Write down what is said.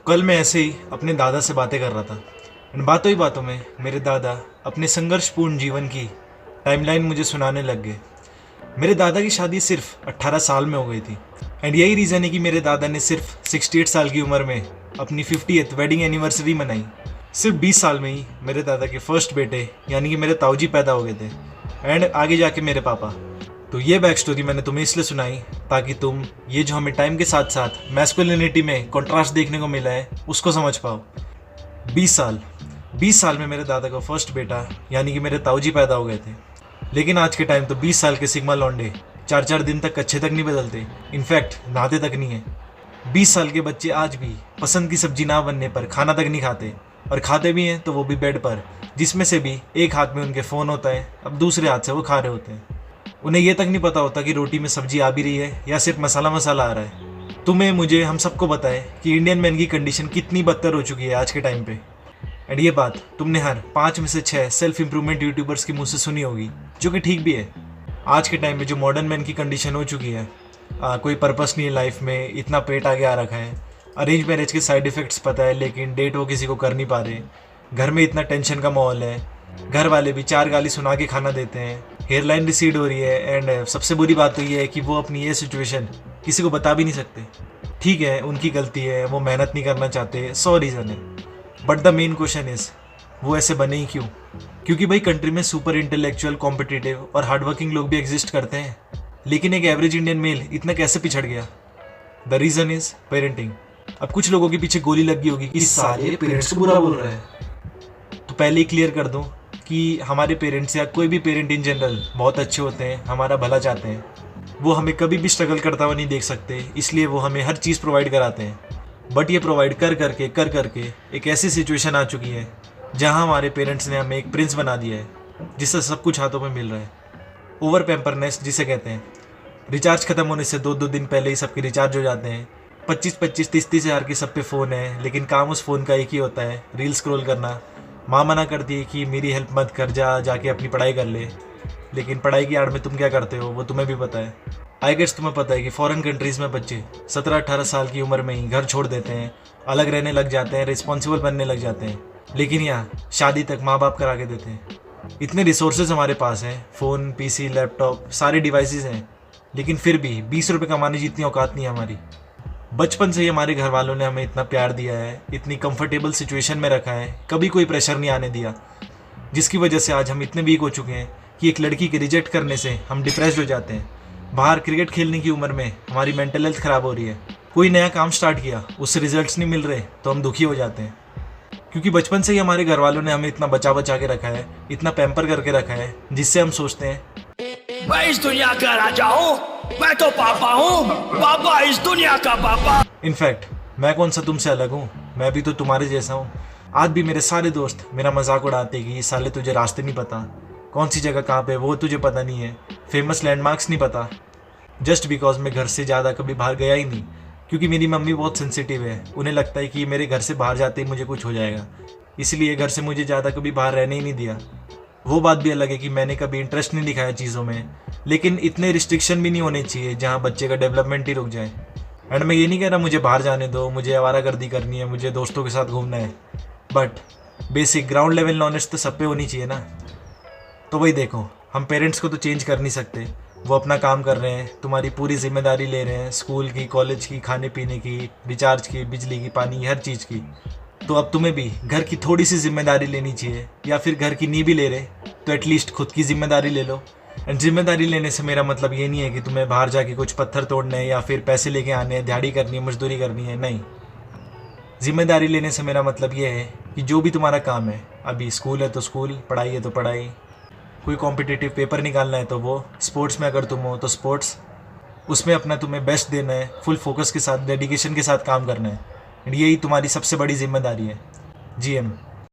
कल मैं ऐसे ही अपने दादा से बातें कर रहा था। इन बातों ही बातों में मेरे दादा अपने संघर्षपूर्ण जीवन की टाइमलाइन मुझे सुनाने लग गए। मेरे दादा की शादी सिर्फ 18 साल में हो गई थी एंड यही रीज़न है कि मेरे दादा ने सिर्फ 68 साल की उम्र में अपनी 50th वेडिंग एनिवर्सरी मनाई। सिर्फ 20 साल में ही मेरे दादा के फर्स्ट बेटे यानी कि मेरे ताऊजी पैदा हो गए थे एंड आगे जाके मेरे पापा। तो ये बैक स्टोरी मैंने तुम्हें इसलिए सुनाई ताकि तुम ये जो हमें टाइम के साथ साथ मैस्कुलिनिटी में कॉन्ट्रास्ट देखने को मिला है उसको समझ पाओ। 20 साल में मेरे दादा का फर्स्ट बेटा यानी कि मेरे ताऊजी पैदा हो गए थे। लेकिन आज के टाइम तो 20 साल के सिग्मा लौंडे 4-4 दिन तक अच्छे तक नहीं बदलते, इनफैक्ट नहाते तक नहीं है। 20 साल के बच्चे आज भी पसंद की सब्जी ना बनने पर खाना तक नहीं खाते, और खाते भी हैं तो वो भी बेड पर, जिसमें से भी एक हाथ में उनके फ़ोन होता है, अब दूसरे हाथ से वो खा रहे होते हैं। उन्हें ये तक नहीं पता होता कि रोटी में सब्जी आ भी रही है या सिर्फ मसाला आ रहा है। तुम्हें, मुझे, हम सबको पता है कि इंडियन मैन की कंडीशन कितनी बदतर हो चुकी है आज के टाइम पे। एंड ये बात तुमने हर 5 में से 6 सेल्फ इंप्रूवमेंट यूट्यूबर्स के मुंह से सुनी होगी, जो कि ठीक भी है। आज के टाइम में जो मॉडर्न मैन की कंडीशन हो चुकी है, कोई पर्पस नहीं है लाइफ में, इतना पेट आगे आ रखा है, अरेंज मैरिज के साइड इफ़ेक्ट्स पता है लेकिन डेट वो किसी को कर नहीं पा रहे, घर में इतना टेंशन का माहौल है, घर वाले भी 4 गाली सुना के खाना देते हैं, हेयरलाइन रिसीड हो रही है, एंड सबसे बुरी बात तो ये है कि वो अपनी ये सिचुएशन किसी को बता भी नहीं सकते। ठीक है, उनकी गलती है, वो मेहनत नहीं करना चाहते, 100 रीज़न है, but the main question is वो ऐसे बने ही क्यों? क्योंकि भाई कंट्री में सुपर इंटेलेक्चुअल, कॉम्पिटिटिव और हार्डवर्किंग लोग भी एग्जिस्ट करते हैं, लेकिन एक एवरेज इंडियन मेल इतना कैसे पिछड़ गया? The reason is parenting. अब कुछ लोगों के पीछे गोली लग गई होगी कि सारे पेरेंट्स को बुरा बोल रहा है, तो पहले ही क्लियर कर दूं कि हमारे पेरेंट्स या कोई भी पेरेंट इन जनरल बहुत अच्छे होते हैं, हमारा भला चाहते हैं। वो हमें कभी भी स्ट्रगल करता हुआ नहीं देख सकते, इसलिए वो हमें हर चीज़ प्रोवाइड कराते हैं। बट ये प्रोवाइड कर करके एक ऐसी सिचुएशन आ चुकी है जहां हमारे पेरेंट्स ने हमें एक प्रिंस बना दिया है, जिससे सब कुछ हाथों में मिल रहा है। ओवर पैम्परनेस जिसे कहते हैं। रिचार्ज खत्म होने से 2-2 दिन पहले ही सबके रिचार्ज हो जाते हैं। 25-25, 30-30 हज़ार के सब पे फ़ोन है, लेकिन काम उस फ़ोन का एक ही होता है, रील स्क्रॉल करना। माँ मना करती है कि मेरी हेल्प मत कर, जाके अपनी पढ़ाई कर ले, लेकिन पढ़ाई की आड़ में तुम क्या करते हो वो तुम्हें भी पता है। आई गेस तुम्हें पता है कि फॉरेन कंट्रीज़ में बच्चे 17-18 साल की उम्र में ही घर छोड़ देते हैं, अलग रहने लग जाते हैं, रिस्पॉन्सिबल बनने लग जाते हैं, लेकिन यहाँ शादी तक माँ बाप करा के देते हैं। इतने रिसोर्सेज हमारे पास हैं, फ़ोन, पीसी, लैपटॉप, सारे डिवाइसेस हैं, लेकिन फिर भी 20 रुपये कमाने जितनी औकात नहीं है हमारी। बचपन से ही हमारे घर वालों ने हमें इतना प्यार दिया है, इतनी कंफर्टेबल सिचुएशन में रखा है, कभी कोई प्रेशर नहीं आने दिया, जिसकी वजह से आज हम इतने वीक हो चुके हैं कि एक लड़की के रिजेक्ट करने से हम डिप्रेस्ड हो जाते हैं। बाहर क्रिकेट खेलने की उम्र में हमारी मेंटल हेल्थ ख़राब हो रही है। कोई नया काम स्टार्ट किया, उससे रिजल्ट्स नहीं मिल रहे तो हम दुखी हो जाते हैं, क्योंकि बचपन से ही हमारे घर वालों ने हमें इतना बचा के रखा है, इतना पैम्पर करके रखा है, जिससे हम सोचते हैं मैं इस दुनिया का राजा हूँ, मैं तो पापा हूँ, पापा इस दुनिया का पापा। इनफैक्ट मैं कौन सा तुमसे अलग हूँ, मैं भी तो तुम्हारे जैसा हूँ। आज भी मेरे सारे दोस्त मेरा मजाक उड़ाते कि साले तुझे रास्ते नहीं पता, कौन सी जगह कहाँ पे वो तुझे पता नहीं है, फेमस लैंडमार्क्स नहीं पता। जस्ट बिकॉज मैं घर से ज़्यादा कभी बाहर गया ही नहीं, क्योंकि मेरी मम्मी बहुत सेंसिटिव है, उन्हें लगता है कि मेरे घर से बाहर जाते ही मुझे कुछ हो जाएगा, इसलिए घर से मुझे ज़्यादा कभी बाहर रहने ही नहीं दिया। वो बात भी अलग है कि मैंने कभी इंटरेस्ट नहीं दिखाया चीज़ों में, लेकिन इतने रिस्ट्रिक्शन भी नहीं होने चाहिए जहाँ बच्चे का डेवलपमेंट ही रुक जाए। एंड मैं ये नहीं कह रहा मुझे बाहर जाने दो, मुझे आवारागर्दी करनी है, मुझे दोस्तों के साथ घूमना है, but basic ground level knowledge तो सब पे होनी चाहिए ना। तो वही देखो, हम पेरेंट्स को तो चेंज कर नहीं सकते, वो अपना काम कर रहे हैं, तुम्हारी पूरी जिम्मेदारी ले रहे हैं, स्कूल की, कॉलेज की, खाने पीने की, रिचार्ज की, बिजली की, पानी, हर चीज़ की। तो अब तुम्हें भी घर की थोड़ी सी जिम्मेदारी लेनी चाहिए, या फिर घर की नहीं भी ले रहे तो एटलीस्ट खुद की जिम्मेदारी ले लो। एंड जिम्मेदारी लेने से मेरा मतलब ये नहीं है कि तुम्हें बाहर जाके कुछ पत्थर तोड़ने हैं या फिर पैसे लेके आने हैं, दिहाड़ी करनी है, मजदूरी करनी है, नहीं। जिम्मेदारी लेने से मेरा मतलब ये है कि जो भी तुम्हारा काम है, अभी स्कूल है तो स्कूल, पढ़ाई है तो पढ़ाई, कोई कॉम्पिटिटिव पेपर निकालना है तो वो, स्पोर्ट्स में अगर तुम हो तो स्पोर्ट्स, उसमें अपना तुम्हें बेस्ट देना है, फुल फोकस के साथ, डेडिकेशन के साथ काम करना है। यही तुम्हारी सबसे बड़ी जिम्मेदारी है। GM।